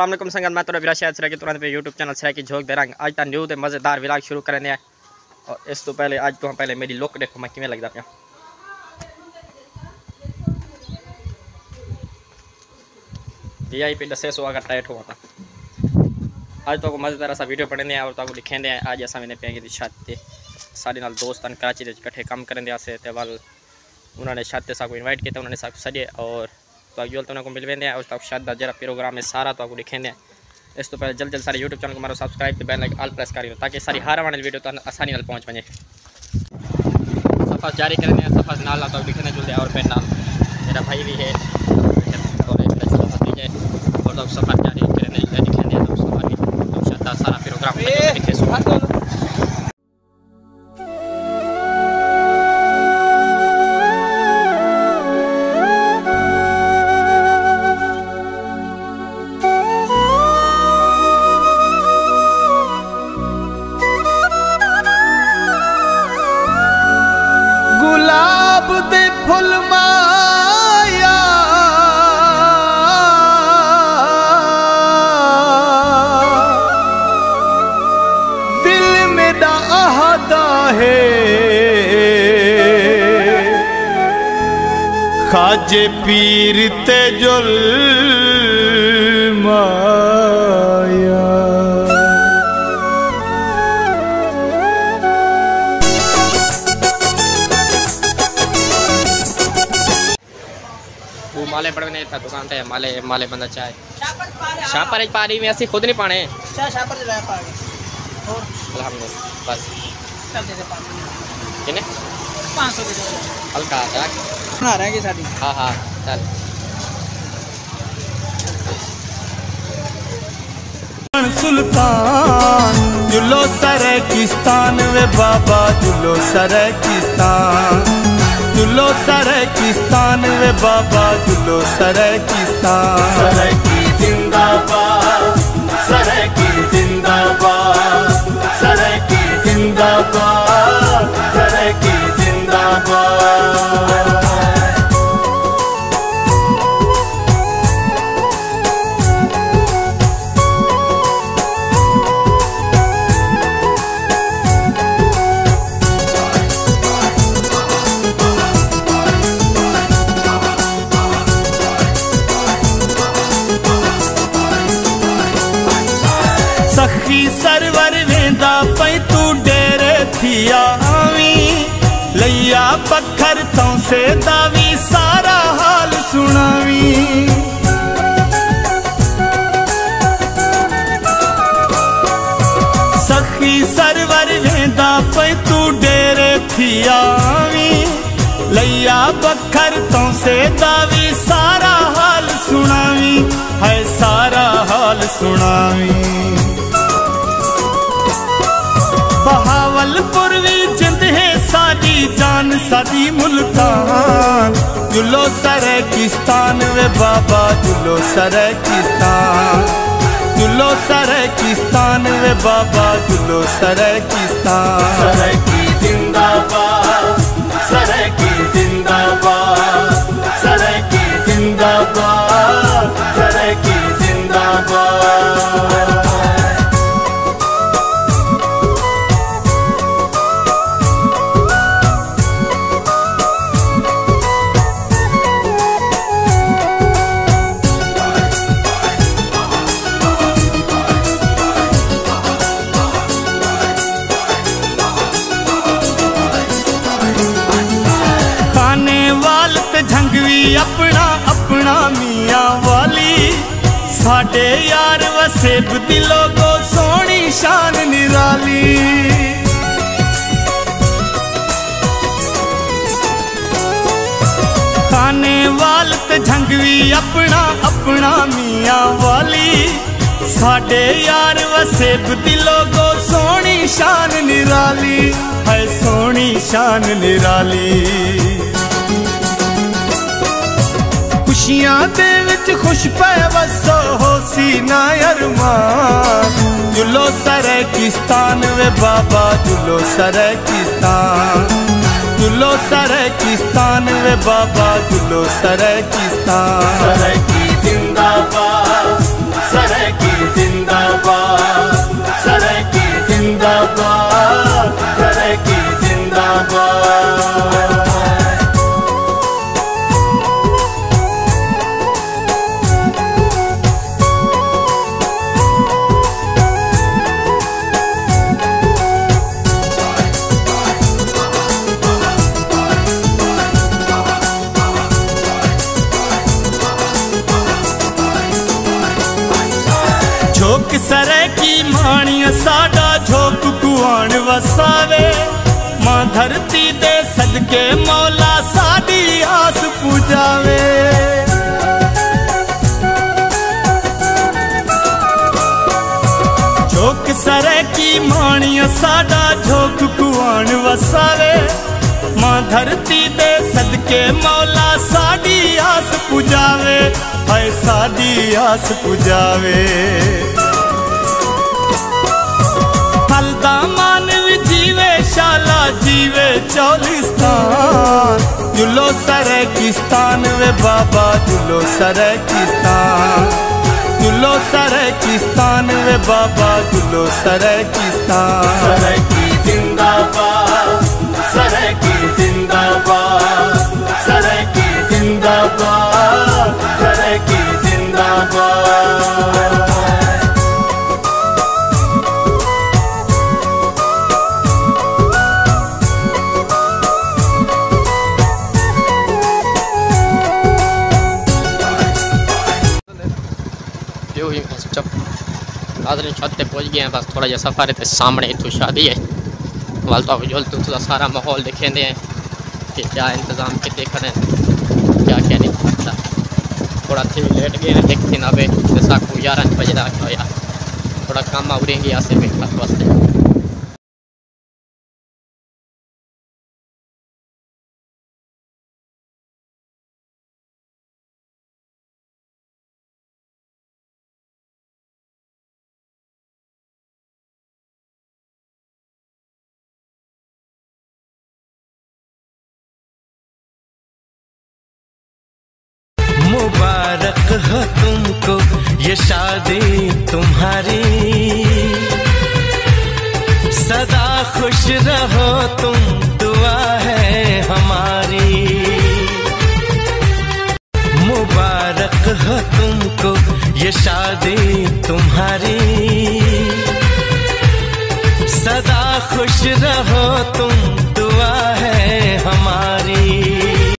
अस्सलाम वालेकुम संगत मैं तो विराज सर के तुरंत पे यूट्यूब चैनल सर की झोंक दे रहा आज तक न्यू ते मज़ेदार व्लॉग शुरू करने हैं। और इस तो पहले आज तो पहले मेरी लुक देखो मैं किवें लगदा पिया। VIP दसे सो अगर टाइट हुआ था आज तो मज़ेदार सा वीडियो पढ़ने और तो लिखेंदे हैं। आज असा मैंने पे छत ते सारे नाल दोस्तान कराची दे इकट्ठे काम करने आसे ते वाल उन्होंने छत ते साको इनवाइट किया उन्होंने साको सजे और तो जो तो मिल वेंदे और तक शायद जरा प्रोग्राम है सारा तो दिखेंदे। इस तो पहले जल्द सारे यूट्यूब चैनल को मारो सब्सक्राइब ते बेल लाइक ऑल प्रेस करियो ताकि सारी हर वाली वीडियो तो आसानी नाल पहुंच वने। सफर जारी करने सफर नाल तो दिखने जुलदे और पेन नाल मेरा भाई भी है और एक छोटा भतीजा है और तो सफर जारी करने दिखेंदे तो सफर भी तो शायद सारा प्रोग्राम दिखे सो। फुल माया दिल में दाहदा है खाजे पीर ते जुल माया। माले पड़ने था दुकान पे माले माले बंदा चाय शापर पानी में ऐसी खुद नहीं पाने चाय शापर ले पा गए और अल्हम्दुलिल्लाह बस चल दे पानी कितने 500 दे दो हल्का बना रहे हैं कि शादी। हां हां चल सुल्तान जुलो सरकिस्तान वे बाबा जुलो सरकिस्तान जुलो सरकिस्तान वे बाबा जुलो सरकिस्तान। सरकी जिंदाबाद सरकी जिंदाबाद सरकी जिंदाबाद सरकी जिंदाबाद। सखी सरवर वेंदा पई तू डेरे थी आवी लैया पत्थर तो से दावी सारा हाल सुनावी। सखी सरवर वेंदा पई तू डेरे थी आवी लैया पत्थर तो से दावी सारा हाल सुनावी है सारा हाल सुनावी। बहावलपुर भी जिंद है सादी जान सादी मुल्तान जुलो सरकिस्तान वे बाबा जुलो सरकिस्तान जुलो सरकिस्तान वे बाबा जुलो सरकिस्तान। सरकी जिंदाबाद सरकी जिंदाबाद सरकी जिंदाबाद सरकी जिंदाबाद। झंगवी अपना अपना मियाँ वाली साडे यार वसेब दिलों को सोनी शान निराली। खाने वाल ते झंगवी अपना अपना मियाँ वाली साडे यार वसेब दिलों को सोनी शान निराली है सोनी शान निराली। खुशियां दे विच खुश पे वसो हो सीना अरमान जुलो सरकिस्तान वे बाबा जुलो सरकिस्तान जुलो सरकिस्तान वे बाबा जुलो सरकिस्तान। सरकी जिंदाबाद सरकी जिंदाबाद, सरायकी जिंदाबाद। झोंक सरायकी माणिया साडा झोंक कुआण वसावे, मां धरती दे सदके मौला साडी आस पुजावे। झोंक सरायकी माणिया साडा झोंक कुआण वसावे, मां धरती दे सदके मौला साडी आस पुजावे, हाय साडी आस पुजावे। फलदा मानव जीवे शाला जीवे चौलिस्तान, जुलो सरायकिस्तान वे बाबा जुलो सरायकिस्तान, जुलो सरायकिस्तान वे बाबा जुलो सरायकिस्तान। सरायकी जिंदाबाद, सरायकी जिंदाबाद, सरायकी जिंदाबाद, सरायकी जिंदाबाद। नाज़रीन छत पे पहुँच गए हैं, बस थोड़ा जहा सफ़र है, सामने इतनी शादी है। वाल तो जो थोड़ा सारा माहौल दिखेंदे हैं कि क्या इंतज़ाम कितने खड़े हैं, क्या क्या नहीं पता। थोड़ा थी लेट गए हैं, एक दिन आवे जैसा को 11 बजे तक होया, थोड़ा काम आवरेंगे आसे में वास्ते। मुबारक हो तुमको ये शादी तुम्हारी, सदा खुश रहो तुम दुआ है हमारी। मुबारक हो तुमको ये शादी तुम्हारी, सदा खुश रहो तुम दुआ